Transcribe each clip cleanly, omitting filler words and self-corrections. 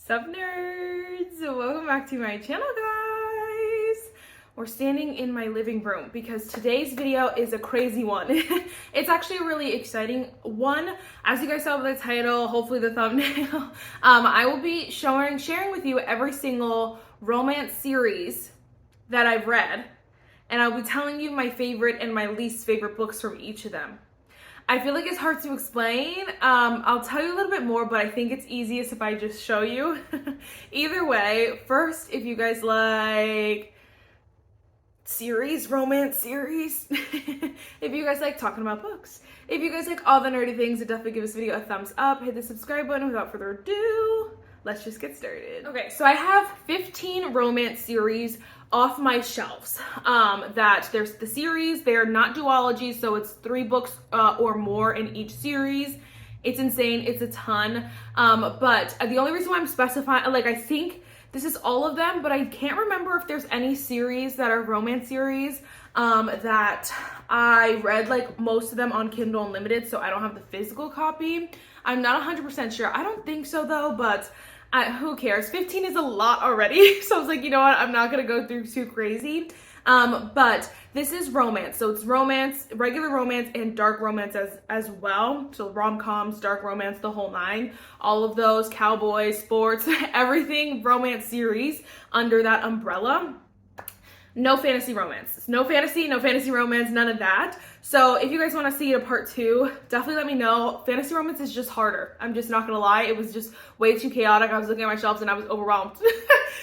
Sup nerds, welcome back to my channel, guys. We're standing in my living room because today's video is a crazy one. It's actually a really exciting one. As you guys saw by the title, hopefully the thumbnail, I will be sharing with you every single romance series that I've read, and I'll be telling you my favorite and my least favorite books from each of them. I feel like it's hard to explain. I'll tell you a little bit more, but I think it's easiest if I just show you. Either way, first, if you guys like romance series, if you guys like talking about books, if you guys like all the nerdy things, then definitely give this video a thumbs up, hit the subscribe button. Without further ado, let's just get started. Okay, so I have 15 romance series off my shelves. That there's the series, they're not duologies, so it's 3 books or more in each series. It's insane, it's a ton. But the only reason why I'm specifying, like, I think this is all of them, but I can't remember if there's any series that are romance series that I read, like most of them on Kindle Unlimited, so I don't have the physical copy. I'm not 100% sure. I don't think so though, but who cares? 15 is a lot already. So I was like, you know what? I'm not gonna go through too crazy. But this is romance. So it's romance, regular romance, and dark romance as well. So rom-coms, dark romance, the whole 9. All of those, cowboys, sports, everything romance series under that umbrella. No fantasy romance. No fantasy romance, none of that. So if you guys want to see a part 2, definitely let me know. Fantasy romance is just harder. I'm just not gonna lie. It was just way too chaotic. I was looking at my shelves and I was overwhelmed.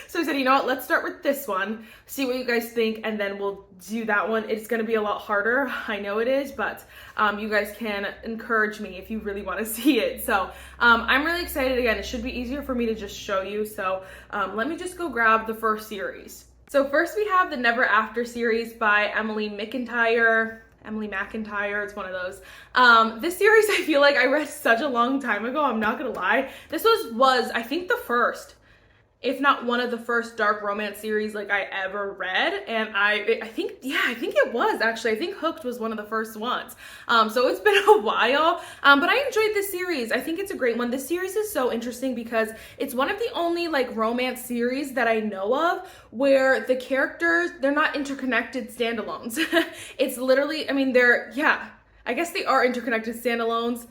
So I said, you know what, let's start with this one, see what you guys think, and then we'll do that one. It's gonna be a lot harder. I know it is, but you guys can encourage me if you really want to see it. So I'm really excited. Again, it should be easier for me to just show you. So let me just go grab the first series. So first we have the Never After series by Emily McIntyre, it's one of those. This series I feel like I read such a long time ago, I'm not gonna lie. This was I think the first, if not one of the first dark romance series like I ever read, and I think it was actually. I think Hooked was one of the first ones. So it's been a while, but I enjoyed this series. I think it's a great one. This series is so interesting because it's one of the only like romance series that I know of where the characters, they're not interconnected standalones. It's literally, I mean, I guess they are interconnected standalones,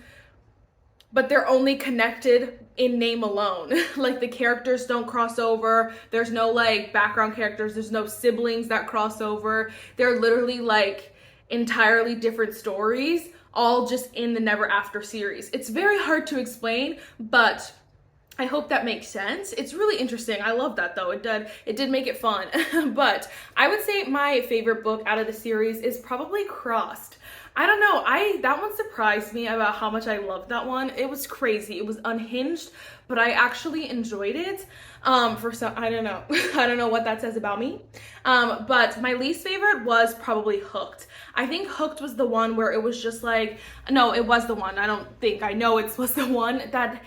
but they're only connected in name alone. Like the characters don't cross over. There's no like background characters. There's no siblings that cross over. They're literally like entirely different stories, all just in the Never After series. It's very hard to explain, but I hope that makes sense. It's really interesting. I love that though. It did make it fun. But I would say my favorite book out of the series is probably Crossed. I don't know, that one surprised me about how much I loved that one. It was crazy. It was unhinged, but I actually enjoyed it. For some, I don't know. I don't know what that says about me. But my least favorite was probably Hooked. I think Hooked was the one where it was just like, no, it was the one. I know it was the one that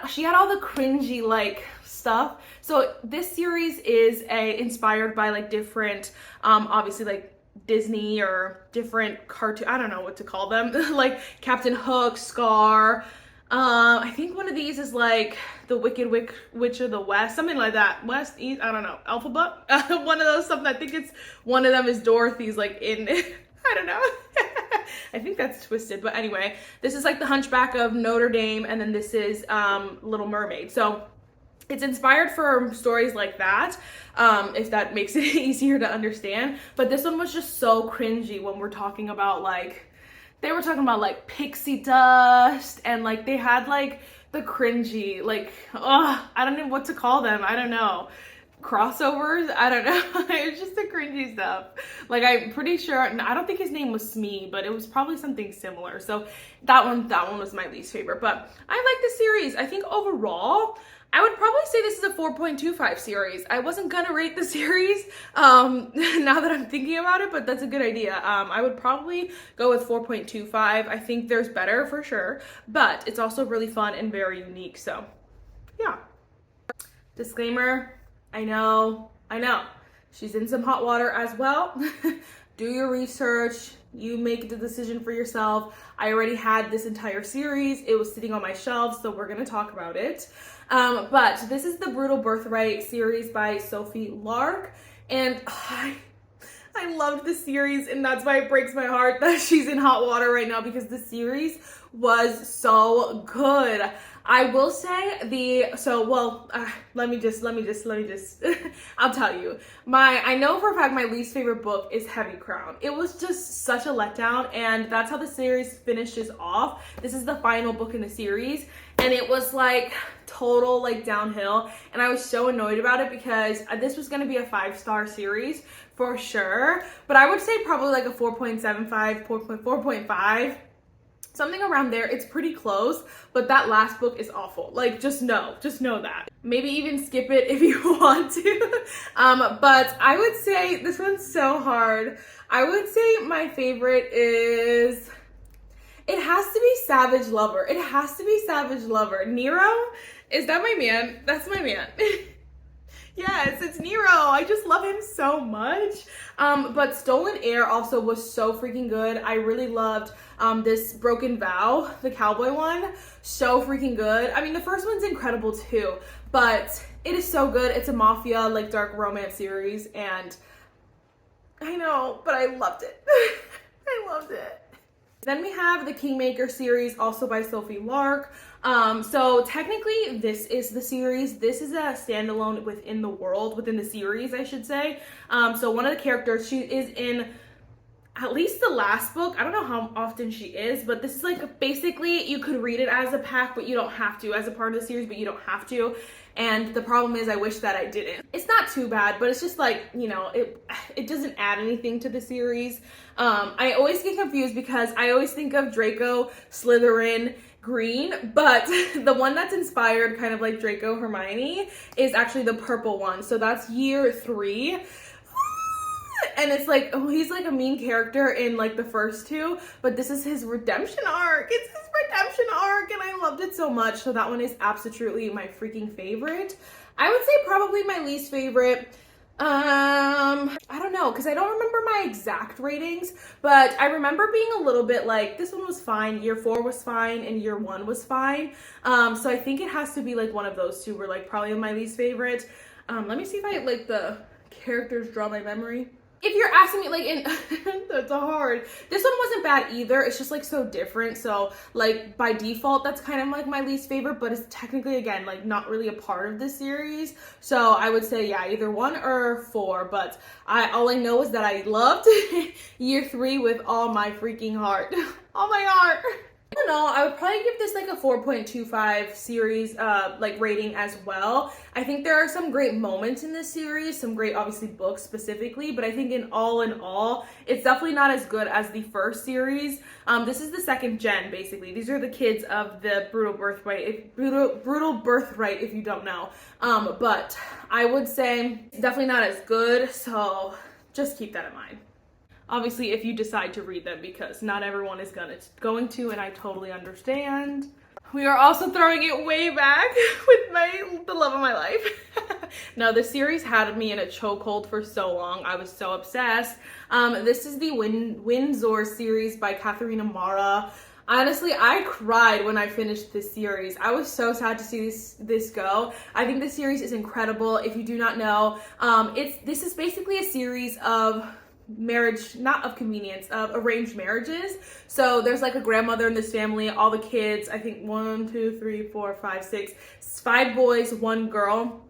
she had all the cringy like stuff. So this series is inspired by like different, obviously like Disney or different cartoon, I don't know what to call them, like Captain Hook, Scar. I think one of these is like the Wicked Witch of the West, something like that. West, East, I don't know, Alphabet. One of those, something. I think it's one of them is Dorothy's like in, I don't know. I think that's twisted, but anyway, this is like the Hunchback of Notre Dame, and then this is Little Mermaid. So it's inspired for stories like that, if that makes it easier to understand. But this one was just so cringy when we're talking about like, they were talking about like pixie dust, and like they had like the cringy, like, I don't know what to call them. I don't know. Crossovers? I don't know. It's just the cringy stuff. Like I'm pretty sure, I don't think his name was Smee, but it was probably something similar. So that one was my least favorite. But I like this series. I think overall, I would probably say this is a 4.25 series. I wasn't gonna rate the series now that I'm thinking about it, but that's a good idea. I would probably go with 4.25. I think there's better for sure, but it's also really fun and very unique. So yeah. Disclaimer, I know, she's in some hot water as well. do your research, you make the decision for yourself. I already had this entire series. It was sitting on my shelf, so we're gonna talk about it. But this is the Brutal Birthright series by Sophie Lark, and I loved the series, and that's why it breaks my heart that she's in hot water right now, because the series was so good. I will say let me just, I'll tell you. I know for a fact my least favorite book is Heavy Crown. It was just such a letdown, and that's how the series finishes off. This is the final book in the series, and it was like total like downhill, and I was so annoyed about it because this was gonna be a 5-star series for sure, but I would say probably like a 4.75, 4.5. Something around there. It's pretty close, but that last book is awful. Like, just know that. Maybe even skip it if you want to. But I would say, this one's so hard. I would say my favorite is, it has to be Savage Lover. It has to be Savage Lover. Nero? Is that my man? That's my man. Yes, it's Nero. I just love him so much. But Stolen Heir also was so freaking good. I really loved this Broken Vow, the cowboy one. So freaking good. I mean, the first one's incredible too, but it is so good. It's a mafia, like, dark romance series, and I know, but I loved it. I loved it. Then we have the Kingmaker series, also by Sophie Lark. So technically this is the series. This is a standalone within the world, within the series, I should say. So one of the characters, she is in at least the last book. I don't know how often she is, but this is like, basically you could read it as a pack, but you don't have to, as a part of the series, but you don't have to. And the problem is, I wish that I didn't. It's not too bad, but it's just like, you know, it doesn't add anything to the series. I always get confused because I always think of Draco, Slytherin, green, but the one that's inspired kind of like Draco, Hermione, is actually the purple one. So that's year 3. And it's like, oh, he's like a mean character in like the first 2, but this is his redemption arc. It's his redemption arc, and I loved it so much. So that one is absolutely my freaking favorite. I would say probably my least favorite, I don't know, because I don't remember my exact ratings, but I remember being a little bit like, this one was fine, year 4 was fine, and year 1 was fine. So I think it has to be like one of those two were like probably my least favorite. Let me see if I like the characters draw my memory. If you're asking me, like, that's hard. This one wasn't bad either. It's just like so different. So like by default, that's kind of like my least favorite, but it's technically, again, like not really a part of this series. So I would say, yeah, either 1 or 4. But all I know is that I loved year 3 with all my freaking heart. All my heart. I don't know, I would probably give this like a 4.25 series like rating as well. I think there are some great moments in this series, some great obviously books specifically, but I think in all, it's definitely not as good as the first series. This is the 2nd gen basically. These are the kids of the Brutal Birthright, Brutal Birthright if you don't know. But I would say definitely not as good, so just keep that in mind. Obviously, if you decide to read them, because not everyone is going to, and I totally understand. We are also throwing it way back with the love of my life. No, the series had me in a chokehold for so long. I was so obsessed. This is the Windsor series by Katharina Mara. Honestly, I cried when I finished this series. I was so sad to see this go. I think this series is incredible. If you do not know, this is basically a series of marriage, not of convenience, of arranged marriages. So there's like a grandmother in this family, all the kids, I think 1, 2, 3, 4, 5, 6, 5 boys, 1 girl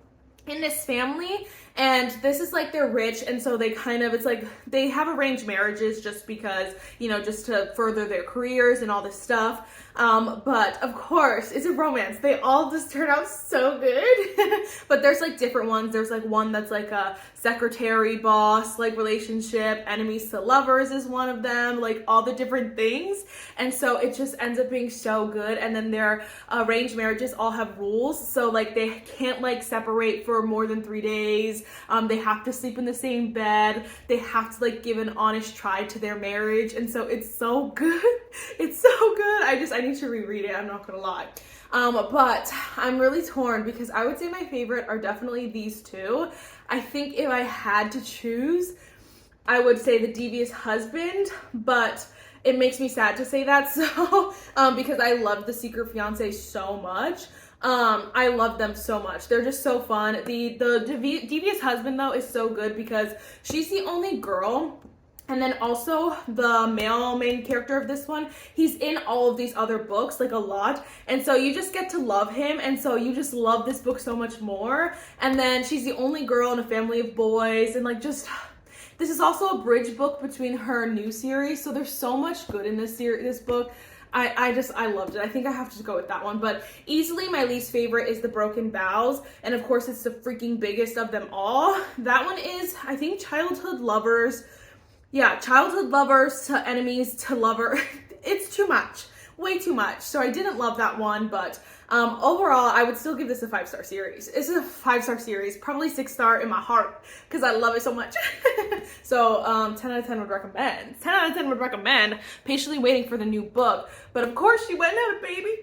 in this family. And this is like, they're rich, and so they kind of, it's like they have arranged marriages just because, you know, just to further their careers and all this stuff. But of course, it's a romance. They all just turn out so good. But there's like different ones. There's like one that's like a secretary boss, like relationship, enemies to lovers is one of them, like all the different things. And so it just ends up being so good. And then their arranged marriages all have rules. So like they can't like separate for more than 3 days. They have to sleep in the same bed. They have to like give an honest try to their marriage. And so it's so good. It's so good. I need to reread it. I'm not gonna lie. But I'm really torn because I would say my favorite are definitely these two. I think if I had to choose, I would say the devious husband, but it makes me sad to say that, so because I loved the Secret Fiance so much. I love them so much. They're just so fun. The devious husband though is so good because she's the only girl. And then also the male main character of this one, he's in all of these other books, like a lot. And so you just get to love him. And so you just love this book so much more. And then she's the only girl in a family of boys. And like just, this is also a bridge book between her new series. So there's so much good in this book. I loved it. I think I have to go with that one. But easily my least favorite is The Broken Vows. And of course it's the freaking biggest of them all. That one is, I think, childhood lovers. Yeah, childhood lovers to enemies to lover. It's too much. Way too much. So I didn't love that one, but overall, I would still give this a 5-star series. It's a 5-star series, probably 6-star in my heart, because I love it so much. So 10 out of 10 would recommend. 10 out of 10 would recommend. Patiently waiting for the new book. But of course, she went out, baby.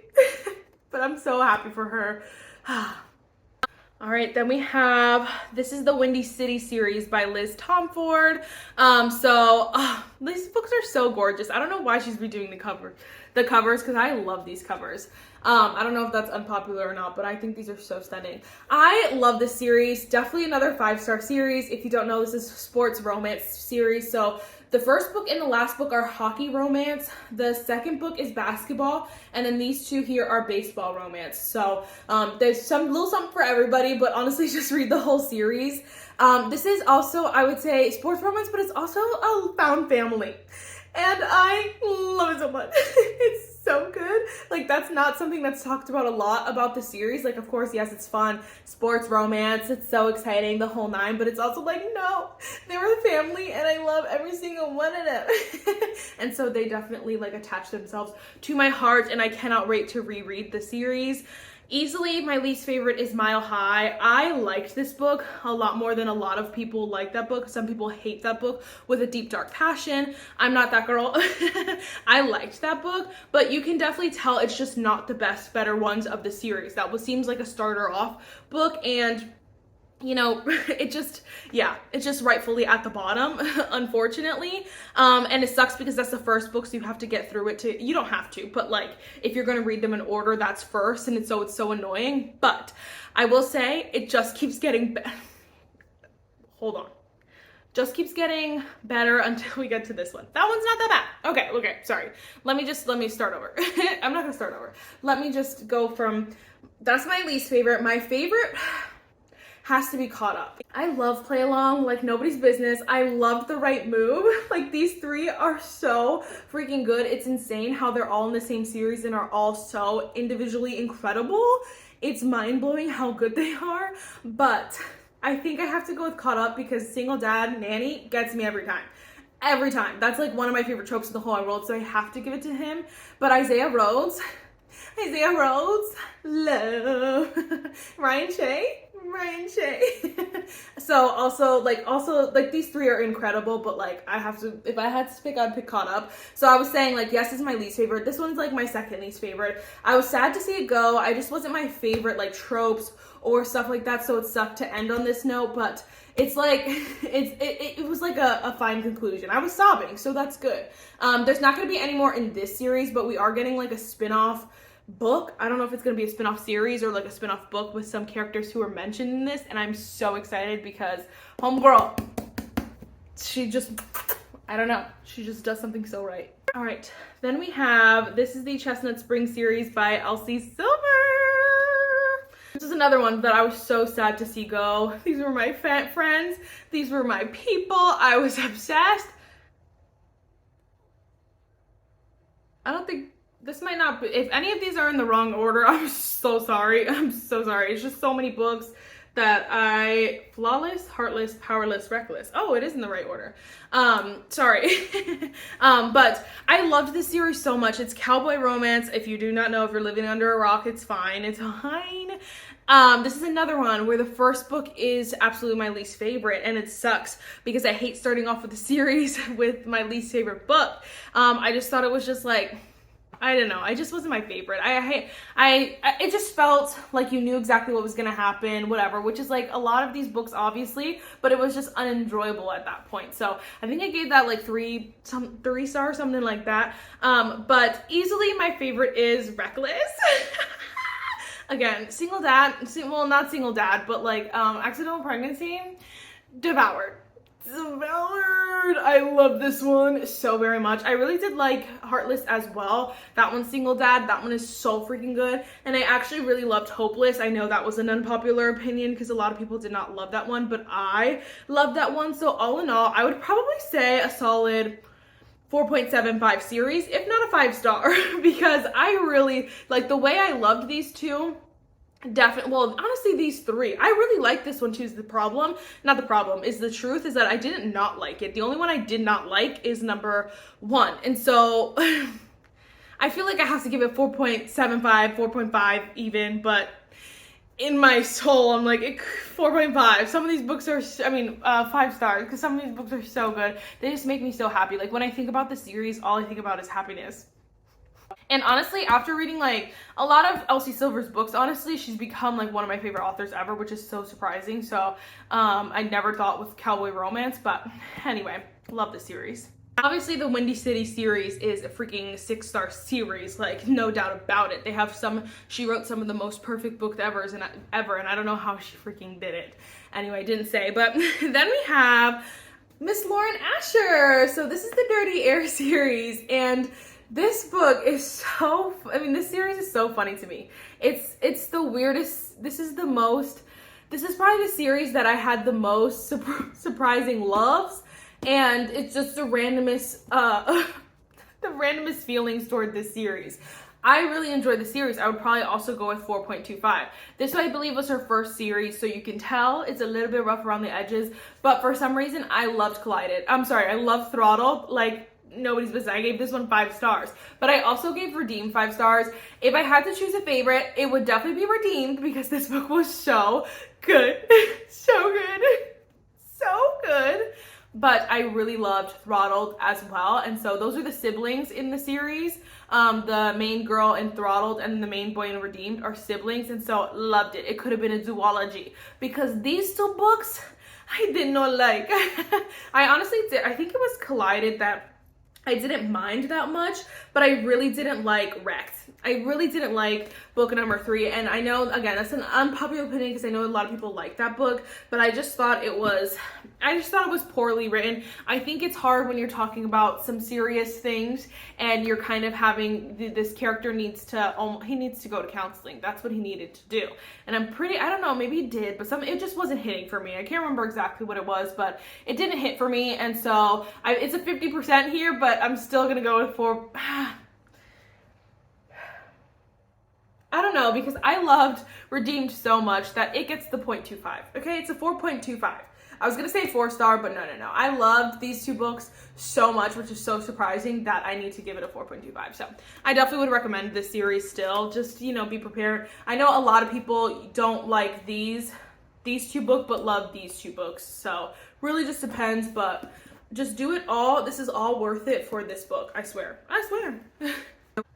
But I'm so happy for her. All right, then we have, this is the Windy City series by Liz Tomford. These books are so gorgeous. I don't know why she's redoing the covers, because I love these covers. I don't know if that's unpopular or not, but I think these are so stunning. I love this series. Definitely another 5-star series. If you don't know, this is a sports romance series. So the first book and the last book are hockey romance. The second book is basketball. And then these two here are baseball romance. So there's some little something for everybody, but honestly, just read the whole series. This is also, I would say, sports romance, but it's also a found family. And I love it so much. It's so good. Like, that's not something that's talked about a lot about the series. Like, of course, yes, it's fun. Sports romance. It's so exciting, the whole nine. But it's also like, no, they were a family and I love every single one of them. And so they definitely like attach themselves to my heart and I cannot wait to reread the series. Easily, my least favorite is Mile High. I liked this book a lot more than a lot of people like that book. Some people hate that book with a deep, dark passion. I'm not that girl. I liked that book, but you can definitely tell it's just not the best, better ones of the series. That seems like a starter off book, and you know, it's just rightfully at the bottom, unfortunately. And it sucks because that's the first book, so you have to get through it you don't have to, but like, if you're gonna read them in order, that's first, and it's so annoying. But I will say, it just keeps getting hold on. Just keeps getting better until we get to this one. That one's not that bad. Okay, sorry. Let me start over. I'm not gonna start over. Let me just go from, that's my least favorite. My favorite has to be Caught Up. I love Play Along like nobody's business. I loved The Right Move. Like, these three are so freaking good. It's insane how they're all in the same series and are all so individually incredible. It's mind-blowing how good they are. But I think I have to go with Caught Up because single dad nanny gets me every time. Every time. That's like one of my favorite tropes in the whole wide world, so I have to give it to him. But Isaiah Rhodes, love. Ryan Shea. So also these three are incredible, but like if I had to pick, I'd pick Caught Up. So I was saying, like, yes, this is my least favorite. This one's like my second least favorite. I was sad to see it go. I just wasn't my favorite like tropes or stuff like that, so it sucked to end on this note, but it's like it was like a fine conclusion. I was sobbing, so that's good. There's not going to be any more in this series, but we are getting like a spin-off book. I don't know if it's going to be a spin-off series or like a spin-off book with some characters who are mentioned in this, and I'm so excited because homegirl, she just, I don't know, she just does something so right. All right, then we have, this is the Chestnut Spring series by Elsie Silver. This is another one that I was so sad to see go. These were my friends. These were my people. I was obsessed. I don't think, this might not be, if any of these are in the wrong order, I'm so sorry. I'm so sorry. It's just so many books that flawless, heartless, powerless, reckless. Oh, it is in the right order. Sorry. But I loved this series so much. It's cowboy romance. If you do not know, if you're living under a rock, it's fine. It's fine. This is another one where the first book is absolutely my least favorite, and it sucks because I hate starting off with the series with my least favorite book. I just thought it was just like, I don't know. It just wasn't my favorite. It just felt like you knew exactly what was gonna happen, whatever, which is like a lot of these books, obviously, but it was just unenjoyable at that point. So I think I gave that like 3 stars, something like that. But easily my favorite is Reckless. Again, single dad, well, not single dad, but like accidental pregnancy, devoured. I love this one so very much. I really did like Heartless as well. That one's single dad. That one is so freaking good. And I actually really loved Hopeless. I know that was an unpopular opinion because a lot of people did not love that one, but I loved that one. So all in all, I would probably say a solid 4.75 series, if not a 5-star, because I really like the way I loved these two. Definitely, well, honestly, these 3. I really like this one too. Is the problem, not the problem, is the truth is that I didn't not like it. The only one I did not like is number 1. And so I feel like I have to give it 4.75, 4.5 even, but in my soul, I'm like 4.5. Some of these books are, 5 stars, because some of these books are so good. They just make me so happy. Like when I think about the series, all I think about is happiness. And honestly, after reading like a lot of Elsie Silver's books, honestly, she's become like one of my favorite authors ever, which is so surprising. So I never thought with Cowboy Romance, but anyway, love the series. Obviously, the Windy City series is a freaking 6-star series, like no doubt about it. They have she wrote some of the most perfect book ever, and I don't know how she freaking did it. Anyway, I didn't say, but then we have Miss Lauren Asher. So this is the Dirty Air series, and this book is this series is so funny to me. It's the weirdest, this is probably the series that I had the most surprising loves, and it's just the randomest, the randomest feelings toward this series. I really enjoyed the series. I would probably also go with 4.25. This, I believe, was her first series, so you can tell it's a little bit rough around the edges, but for some reason, I loved I loved Throttled, like, nobody's business. I gave this one 5 stars, but I also gave Redeemed 5 stars. If I had to choose a favorite, it would definitely be Redeemed because this book was so good. So good. So good. But I really loved Throttled as well. And so those are the siblings in the series. The main girl in Throttled and the main boy in Redeemed are siblings. And so loved it. It could have been a duology because these 2 books I did not like. I honestly did. I think it was Collided that I didn't mind that much, but I really didn't like Wrecked. I really didn't like book number 3, and I know, again, that's an unpopular opinion because I know a lot of people like that book, but I just thought it was poorly written. I think it's hard when you're talking about some serious things and you're kind of having, this character needs to go to counseling. That's what he needed to do. And I don't know, maybe he did, but it just wasn't hitting for me. I can't remember exactly what it was, but it didn't hit for me, and so it's a 50% here, but I'm still gonna go with 4. I don't know, because I loved Redeemed so much that it gets the 0.25. Okay, it's a 4.25. I was gonna say 4-star, but no. I loved these 2 books so much, which is so surprising that I need to give it a 4.25. So I definitely would recommend this series still. Just, be prepared. I know a lot of people don't like these 2 books, but love these 2 books. So really just depends, but just do it all. This is all worth it for this book. I swear.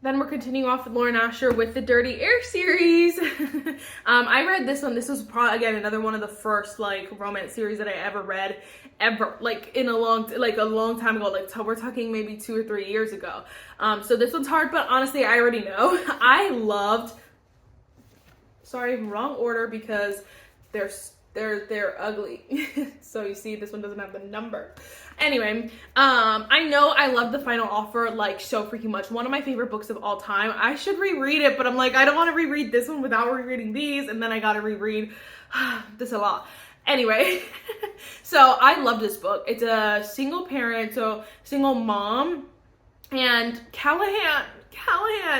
Then we're continuing off with Lauren Asher with the Dirty Air series. I read this one. This was probably, again, another one of the first like romance series that I ever read, like in a long time ago. Like we're talking maybe 2 or 3 years ago. So this one's hard, but honestly, I already know. I loved. Sorry, wrong order because they're ugly. So you see, this one doesn't have the number. Anyway, I know I love The Final Offer like so freaking much. One of my favorite books of all time. I should reread it, but I'm like, I don't want to reread this one without rereading these, and then I gotta reread this a lot. Anyway, so I love this book. It's a single parent, so single mom, and Callahan,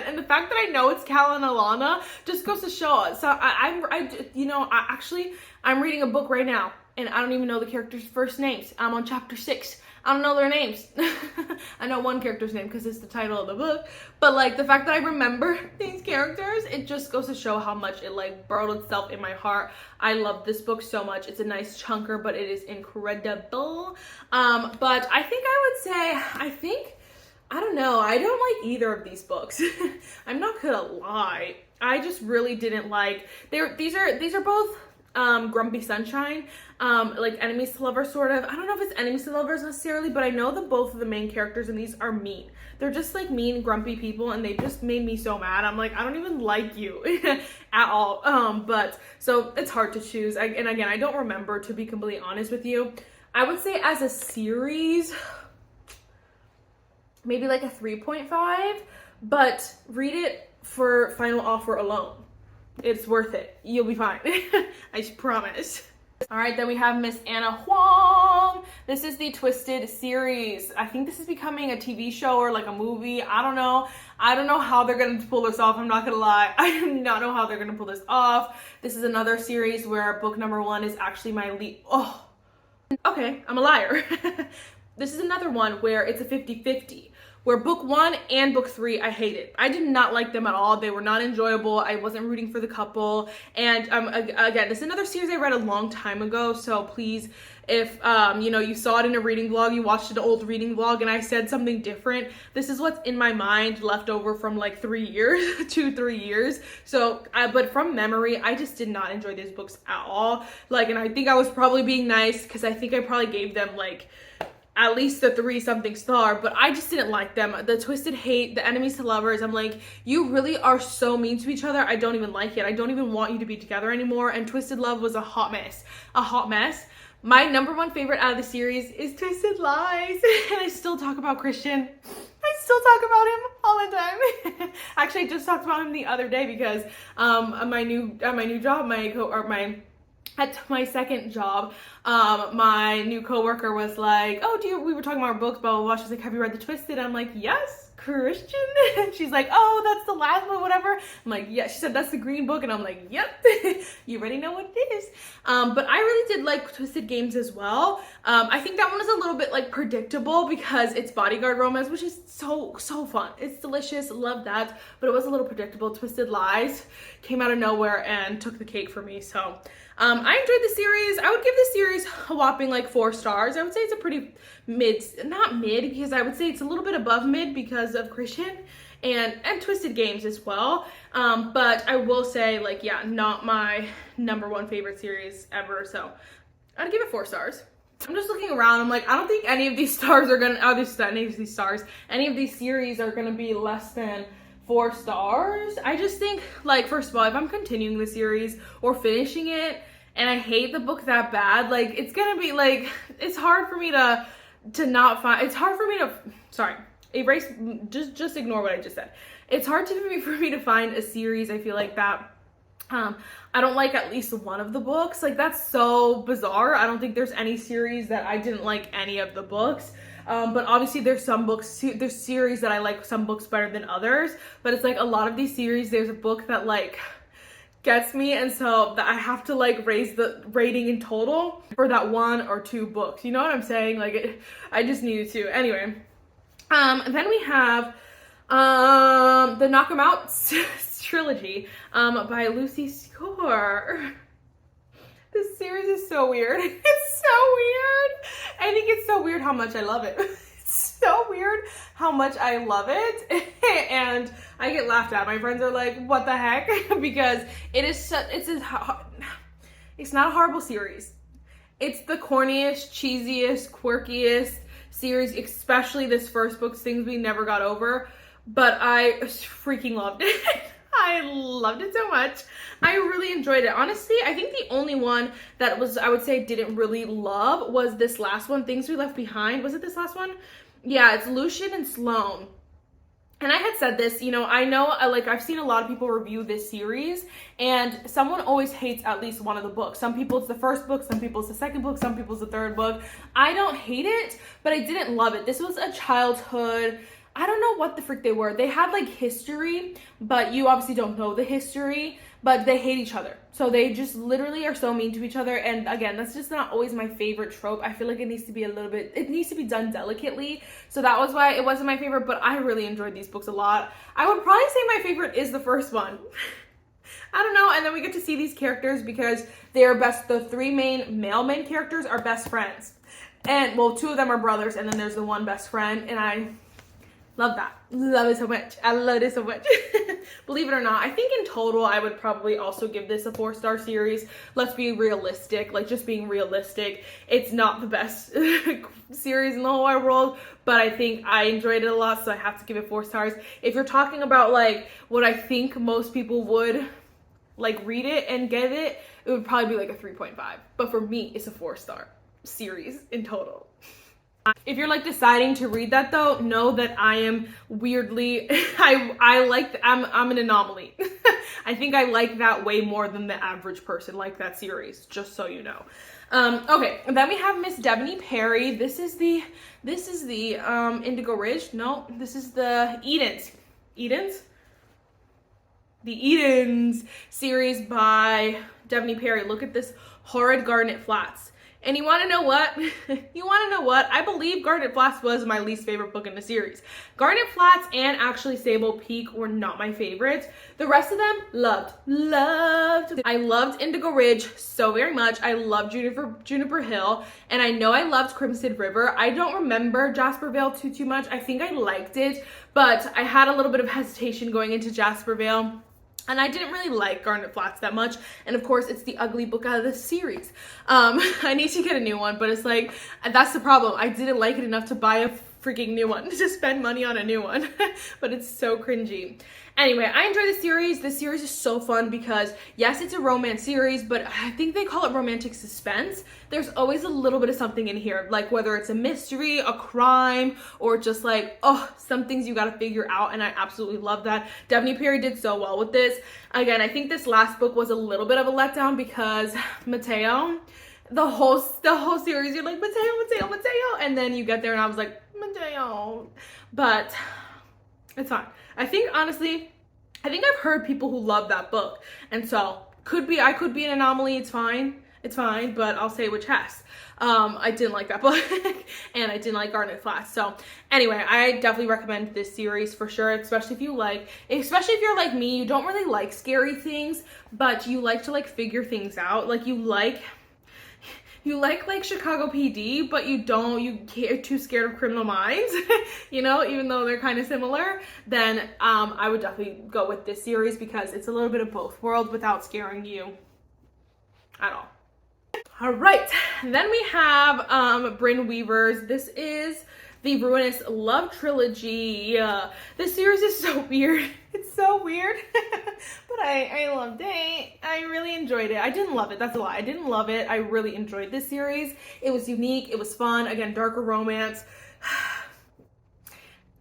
and the fact that I know it's Cal and Alana just goes to show us. So I'm reading a book right now, and I don't even know the characters' first names. I'm on chapter 6. I don't know their names. I know one character's name because it's the title of the book, but like the fact that I remember these characters, it just goes to show how much it like burrowed itself in my heart. I love this book so much. It's a nice chunker, but it is incredible. But I think I don't know. I don't like either of these books. I'm not gonna lie. I just really didn't like. These are both Grumpy Sunshine, like enemies to lovers sort of. I don't know if it's enemies to lovers necessarily, but I know that both of the main characters in these are mean. They're just like mean, grumpy people, and they just made me so mad. I'm like, I don't even like you at all. But so it's hard to choose. And again, I don't remember, to be completely honest with you. I would say as a series, maybe like a 3.5, but read it for Final Offer alone. It's worth it. You'll be fine. I promise. All right, then we have Miss Anna Huang. This is the Twisted series. I think this is becoming a TV show or like a movie. I don't know. I don't know how they're going to pull this off. I'm not going to lie. I do not know how they're going to pull this off. This is another series where book number 1 is actually my lead. Oh, okay. I'm a liar. This is another one where it's a 50-50. Where book 1 and book 3, I hated. I did not like them at all. They were not enjoyable. I wasn't rooting for the couple. And again, this is another series I read a long time ago. So please, if you know, you saw it in a reading vlog, you watched an old reading vlog, and I said something different, this is what's in my mind left over from like 3 years, 2-3 years. So, but from memory, I just did not enjoy these books at all. Like, and I think I was probably being nice because I think I probably gave them like at least a 3-something star, but I just didn't like them. The Twisted Hate, the enemies to lovers, I'm like, you really are so mean to each other. I don't even like it. I don't even want you to be together anymore. And Twisted Love was a hot mess. A hot mess. My number 1 favorite out of the series is Twisted Lies. And I still talk about Christian. I still talk about him all the time. Actually, I just talked about him the other day because my new job, at my second job, my new coworker was like, oh, we were talking about our books, blah, blah, blah. She's like, have you read The Twisted? I'm like, yes, Christian. And she's like, oh, that's the last one, whatever. I'm like, yeah. She said, that's the green book. And I'm like, yep, you already know what it is. But I really did like Twisted Games as well. I think that one is a little bit like predictable because it's bodyguard romance, which is so fun. It's delicious, love that. But it was a little predictable. Twisted Lies came out of nowhere and took the cake for me. So I enjoyed the series. I would give this series a whopping like 4 stars. I would say it's a pretty not mid, because I would say it's a little bit above mid because of Christian and Twisted Games as well. But I will say, like, yeah, not my number 1 favorite series ever. So I'd give it 4 stars. I'm just looking around. I'm like, I don't think any of these stars are gonna, any of these series are gonna be less than 4 stars. I just think, like, first of all, if I'm continuing the series or finishing it and I hate the book that bad, like, it's gonna be like, it's hard for me to not find, it's hard for me to, sorry, erase, just ignore what I just said. It's hard for me to find a series, I feel like, that I don't like at least one of the books. Like, that's so bizarre. I don't think there's any series that I didn't like any of the books. But obviously there's some books, there's series that I like some books better than others, but it's like a lot of these series, there's a book that like gets me, and so that I have to like raise the rating in total for that 1 or 2 books. You know what I'm saying? Like, I just needed to. Anyway, then we have the Knock 'Em Out trilogy by Lucy Score. This series is so weird. It's so weird. I think it's so weird how much I love it. It's so weird how much I love it. And I get laughed at. My friends are like, what the heck? Because it is it's not a horrible series. It's the corniest, cheesiest, quirkiest series, especially this first book, Things We Never Got Over. But I freaking loved it. I loved it so much. I really enjoyed it. Honestly, I think the only one that was, I would say, didn't really love was this last one, Things We Left Behind. Was it this last one? Yeah, it's Lucian and Sloane. And I had said this, you know, I know, like, I've seen a lot of people review this series, and someone always hates at least one of the books. Some people it's the first book, some people it's the second book, some people it's the third book. I don't hate it, but I didn't love it. This was a childhood, I don't know what the frick they were. They had like history, but you obviously don't know the history, but they hate each other. So they just literally are so mean to each other. And again, that's just not always my favorite trope. I feel like it needs to be it needs to be done delicately. So that was why it wasn't my favorite, but I really enjoyed these books a lot. I would probably say my favorite is the first one. I don't know. And then we get to see these characters because the 3 main characters are best friends. And well, 2 of them are brothers, and then there's the one best friend, and Love that. Love it so much. I love it so much. Believe it or not, I think in total I would probably also give this a 4-star series. Let's be realistic, like just being realistic. It's not the best series in the whole wide world, but I think I enjoyed it a lot, so I have to give it 4 stars. If you're talking about like what I think most people would like read it and get it, it would probably be like a 3.5. But for me, it's a 4-star series in total. If you're like deciding to read that though, know that I am weirdly, I'm an anomaly. I think I like that way more than the average person like that series, just so you know. Okay, and then we have Miss Devney Perry. This is the Indigo Ridge. No, this is the Edens. The Edens series by Devney Perry. Look at this horrid Garnet Flats. And you want to know what? I believe Garnet Flats was my least favorite book in the series. Garnet Flats and actually Sable Peak were not my favorites. The rest of them, loved. I loved Indigo Ridge so very much. I loved Juniper Hill. And I know I loved Crimson River. I don't remember Jasper Vale too much. I think I liked it, but I had a little bit of hesitation going into Jasper Vale. And I didn't really like Garnet Flats that much. And of course, it's the ugly book out of the series. I need to get a new one, but it's like, that's the problem. I didn't like it enough to buy a freaking new one, to spend money on a new one. But it's so cringy. Anyway, I enjoy the series. This series is so fun because, yes, it's a romance series, but I think they call it romantic suspense. There's always a little bit of something in here, like whether it's a mystery, a crime, or just like, oh, some things you gotta figure out, and I absolutely love that. Devney Perry did so well with this. Again, I think this last book was a little bit of a letdown because Mateo, the whole series, you're like, Mateo, and then you get there and I was like, Mateo. But it's fine. I think honestly, I've heard people who love that book, and so I could be an anomaly. It's fine, but I'll say it with chest. I didn't like that book and I didn't like Garnet Flats. So anyway, I definitely recommend this series for sure, especially if you're like me, you don't really like scary things, but you like to like figure things out. Like you like Chicago PD, but you're too scared of Criminal Minds, you know, even though they're kind of similar, then I would definitely go with this series because it's a little bit of both worlds without scaring you at all. All right, then we have Bryn Weaver's. This is the Ruinous Love Trilogy. This series is so weird. It's so weird, but I loved it. I really enjoyed it. I didn't love it. That's a lie. I didn't love it. I really enjoyed this series. It was unique. It was fun. Again, darker romance.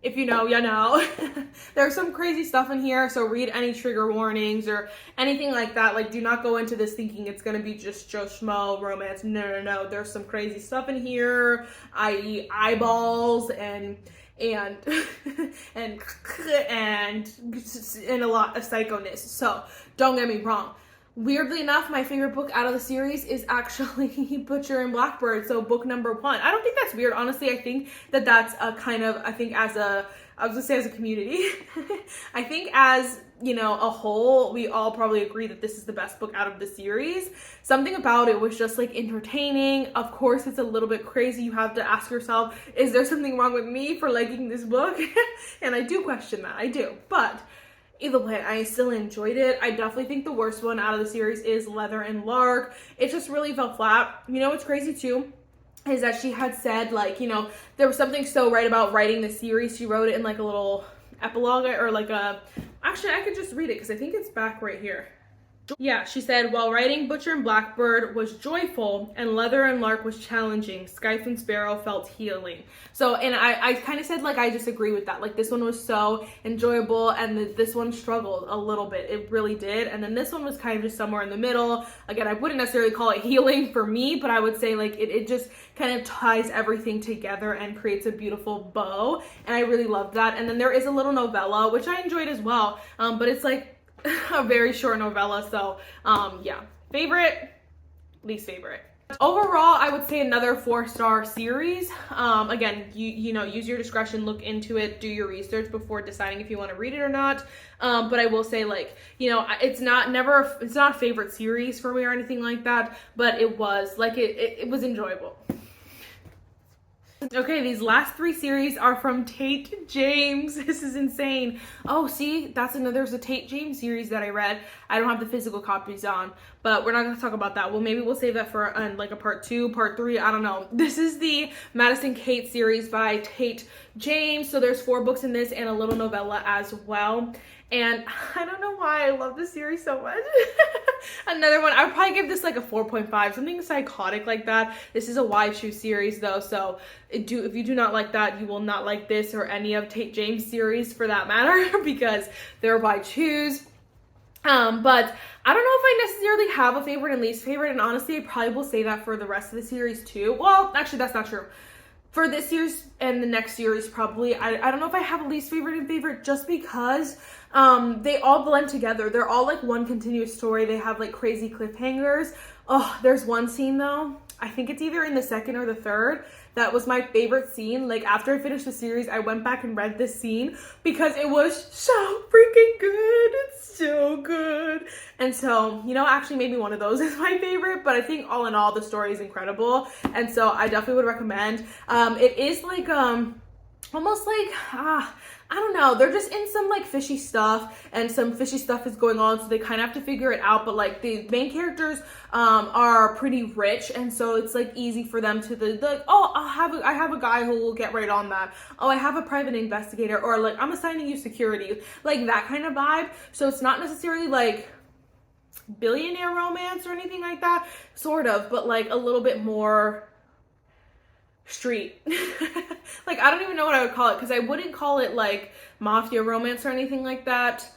If you know, you know. There's some crazy stuff in here, so read any trigger warnings or anything like that. Like, do not go into this thinking it's gonna be just Joe Schmo romance. No. There's some crazy stuff in here, i.e. eyeballs and and a lot of psychoness. So don't get me wrong. Weirdly enough, my favorite book out of the series is actually Butcher and Blackbird, so book number 1. I don't think that's weird, honestly. I think that's a kind of, as a community, I think as, you know, a whole, we all probably agree that this is the best book out of the series. Something about it was just like entertaining. Of course, it's a little bit crazy. You have to ask yourself, is there something wrong with me for liking this book? And I do question that, I do, but either way, I still enjoyed it. I definitely think the worst one out of the series is Leather and Lark. It just really fell flat. You know what's crazy too? Is that she had said, like, you know, there was something so right about writing the series. She wrote it in like a little epilogue or like actually I could just read it because I think it's back right here. Yeah, she said, while writing Butcher and Blackbird was joyful and Leather and Lark was challenging, Scythe and Sparrow felt healing. So, and I kind of said, like, I just agree with that. Like, this one was so enjoyable and this one struggled a little bit. It really did. And then this one was kind of just somewhere in the middle. Again, I wouldn't necessarily call it healing for me, but I would say, like, it just kind of ties everything together and creates a beautiful bow. And I really loved that. And then there is a little novella, which I enjoyed as well. But it's like a very short novella, so yeah, favorite, least favorite. Overall, I would say another 4-star series. Again, you know, use your discretion, look into it, do your research before deciding if you want to read it or not. But I will say, like, you know, it's not a favorite series for me or anything like that, but it was like it was enjoyable. Okay, these last 3 series are from Tate James. This is insane. Oh, see, there's a Tate James series that I read. I don't have the physical copies on, but we're not going to talk about that. Well, maybe we'll save that for like a part 2, part 3. I don't know. This is the Madison Kate series by Tate James. So there's 4 books in this and a little novella as well. And I don't know why I love this series so much. Another one, I would probably give this like a 4.5, something psychotic like that. This is a Why Choose series though, so if you do not like that, you will not like this or any of Tate James series for that matter, because they're Why Choose. But I don't know if I necessarily have a favorite and least favorite, and honestly, I probably will say that for the rest of the series too. Well, actually, that's not true. For this series and the next series, probably, I don't know if I have a least favorite and favorite, just because they all blend together. They're all like one continuous story. They have like crazy cliffhangers. Oh, there's one scene though, I think it's either in the 2nd or the 3rd, that was my favorite scene. Like after I finished the series, I went back and read this scene because it was so freaking good. It's so good. And so, you know, actually maybe one of those is my favorite, but I think all in all, the story is incredible. And so I definitely would recommend. It is like, almost like, I don't know, they're just in some like fishy stuff, and some fishy stuff is going on, so they kind of have to figure it out. But like the main characters are pretty rich, and so it's like easy for them to like, oh, I have a guy who will get right on that. Oh, I have a private investigator, or like I'm assigning you security, like that kind of vibe. So it's not necessarily like billionaire romance or anything like that, sort of, but like a little bit more street. Like I don't even know what I would call it, because I wouldn't call it like mafia romance or anything like that,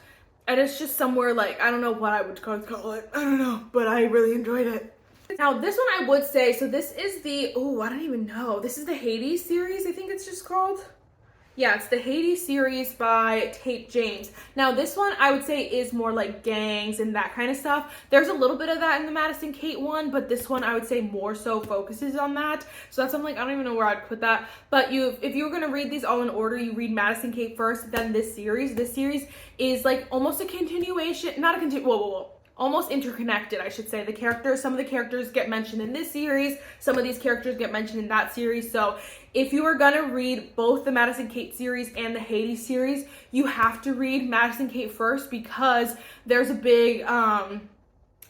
and it's just somewhere like, I don't know what I would call it, I don't know, but I really enjoyed it. Now this one I would say, so this is the, oh, I don't even know, this is the Hades series, I think it's just called. Yeah, it's the Hades series by Tate James. Now this one I would say is more like gangs and that kind of stuff. There's a little bit of that in the Madison Kate one, but this one I would say more so focuses on that. So that's, I'm like, I don't even know where I'd put that. But if you were gonna read these all in order, you read Madison Kate first, then this series. This series is like almost a continuation, not a almost interconnected, I should say. Some of the characters get mentioned in this series, some of these characters get mentioned in that series. So if you are gonna read both the Madison Kate series and the Hades series, you have to read Madison Kate first, because there's a big,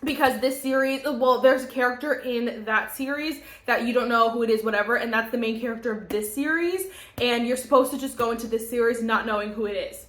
because this series, well, there's a character in that series that you don't know who it is, whatever, and that's the main character of this series, and you're supposed to just go into this series not knowing who it is.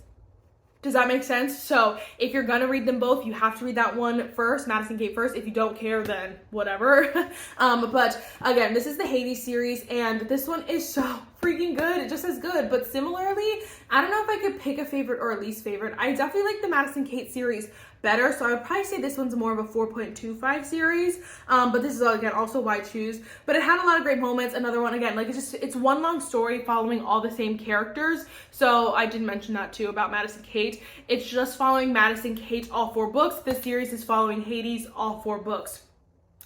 Does that make sense? So if you're gonna read them both, you have to read that one first, Madison Kate first. If you don't care, then whatever. But again, this is the Hades series, and this one is so freaking good. It just as good. But similarly, I don't know if I could pick a favorite or a least favorite. I definitely like the Madison Kate series better, so I would probably say this one's more of a 4.25 series. But this is, again, also Why Choose. But it had a lot of great moments. Another one, again, like it's one long story following all the same characters. So I did mention that too about Madison Kate. It's just following Madison Kate all 4 books. This series is following Hades all 4 books.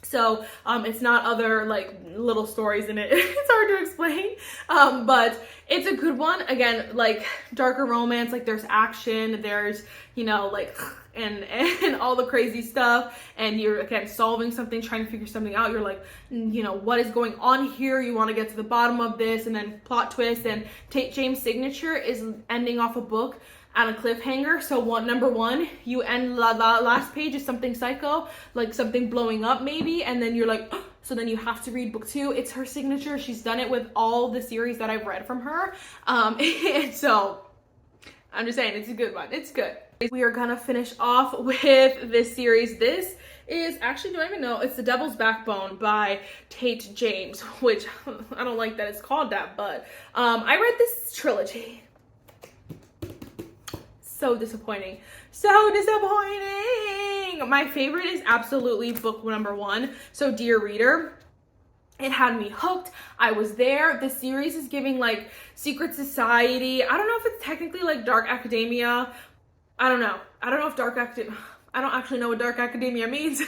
So it's not other like little stories in it. It's hard to explain, but it's a good one. Again, like darker romance, like there's action, there's, you know, like and all the crazy stuff, and you're again solving something, trying to figure something out. You're like, you know, what is going on here? You want to get to the bottom of this, and then plot twist. And Tate James' signature is ending off a book on a cliffhanger. So number 1, you end the last page is something psycho, like something blowing up maybe, and then you're like, oh, so then you have to read book 2. It's her signature. She's done it with all the series that I've read from her. And so I'm just saying, it's a good one. It's good. We are gonna finish off with this series. This is actually, do I even know? It's The Devil's Backbone by Tate James, which I don't like that it's called that, but I read this trilogy. So disappointing. So disappointing. My favorite is absolutely book number 1. So Dear Reader. It had me hooked. I was there. The series is giving like secret society. I don't know if it's technically like dark academia. I don't know. I don't know if dark academia, I don't actually know what dark academia means.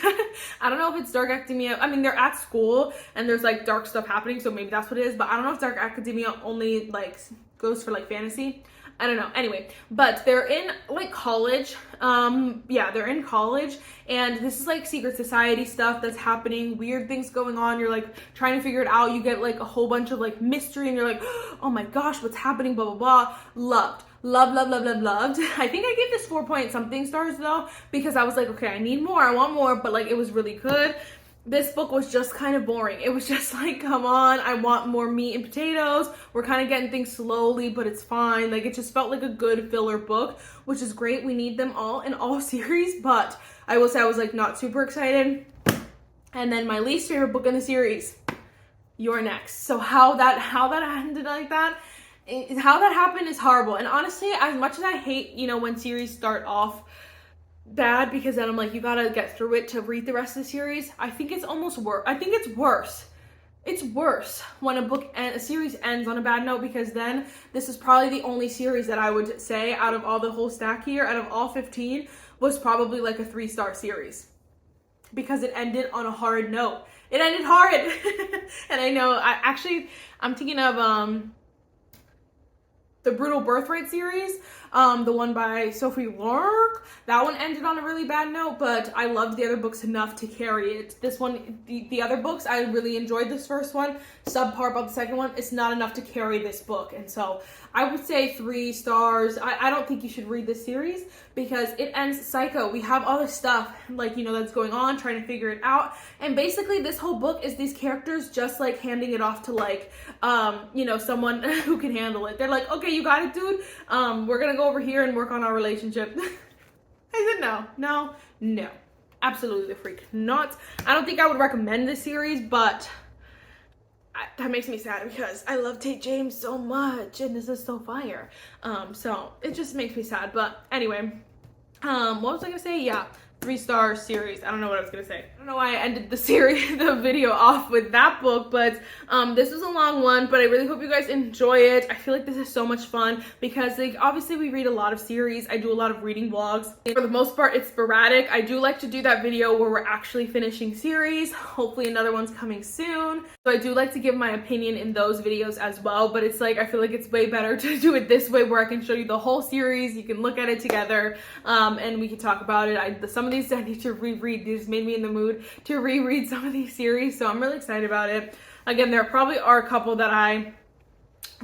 I don't know if it's dark academia. I mean, they're at school and there's like dark stuff happening, so maybe that's what it is, but I don't know if dark academia only like goes for like fantasy. I don't know. Anyway, but they're in like college. Yeah, they're in college, and this is like secret society stuff that's happening, weird things going on. You're like trying to figure it out. You get like a whole bunch of like mystery, and you're like, oh my gosh, what's happening? Blah blah blah. Loved. I think I gave this 4 point something stars though, because I was like, okay, I need more, I want more, but like it was really good. This book was just kind of boring. It was just like, come on, I want more meat and potatoes. We're kind of getting things slowly, but it's fine. Like, it just felt like a good filler book, which is great. We need them all in all series, but I will say I was like not super excited. And then my least favorite book in the series, You're Next. So how that ended like that, how that happened is horrible. And honestly, as much as I hate, you know, when series start off bad, because then I'm like, you gotta get through it to read the rest of the series, I think it's almost worse. I think it's worse. It's worse when a series ends on a bad note, because then this is probably the only series that I would say out of all the whole stack here, out of all 15, was probably like a 3-star series, because it ended on a horrid note. It ended horrid. And I know, I'm thinking of the Brutal Birthright series, the one by Sophie Lark. That one ended on a really bad note, but I loved the other books enough to carry it. This one, the other books, I really enjoyed this first one, subpar about the second one. It's not enough to carry this book, and so I would say 3 stars. I don't think you should read this series, because it ends psycho. We have all this stuff, like, you know, that's going on, trying to figure it out, and basically this whole book is these characters just like handing it off to like, you know, someone who can handle it. They're like, okay, you got it, dude. We're gonna go over here and work on our relationship. I said no, absolutely the freak not. I don't think I would recommend this series, but that makes me sad, because I love Tate James so much, and this is so fire. So it just makes me sad. But anyway, what was I gonna say? Yeah, 3-star series. I don't know what I was gonna say. I don't know why I ended the video off with that book, but this was a long one, but I really hope you guys enjoy it. I feel like this is so much fun, because like obviously we read a lot of series. I do a lot of reading vlogs. For the most part, it's sporadic. I do like to do that video where we're actually finishing series. Hopefully another one's coming soon. So I do like to give my opinion in those videos as well, but it's like, I feel like it's way better to do it this way, where I can show you the whole series. You can look at it together, and we can talk about it. Some of these I need to reread. These made me in the mood to reread some of these series, so I'm really excited about it. Again, there probably are a couple that I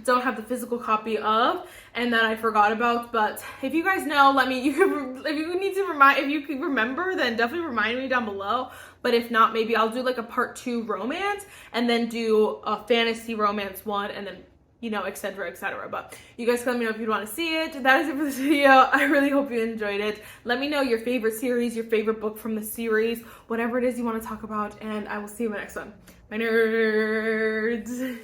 don't have the physical copy of and that I forgot about, but if you guys know, let me, if you can remember, then definitely remind me down below. But if not, maybe I'll do like a part 2 romance, and then do a fantasy romance one, and then, you know, etc, etc. But you guys can let me know if you'd want to see it. That is it for this video. I really hope you enjoyed it. Let me know your favorite series, your favorite book from the series, whatever it is you want to talk about, and I will see you in the next one. My nerds.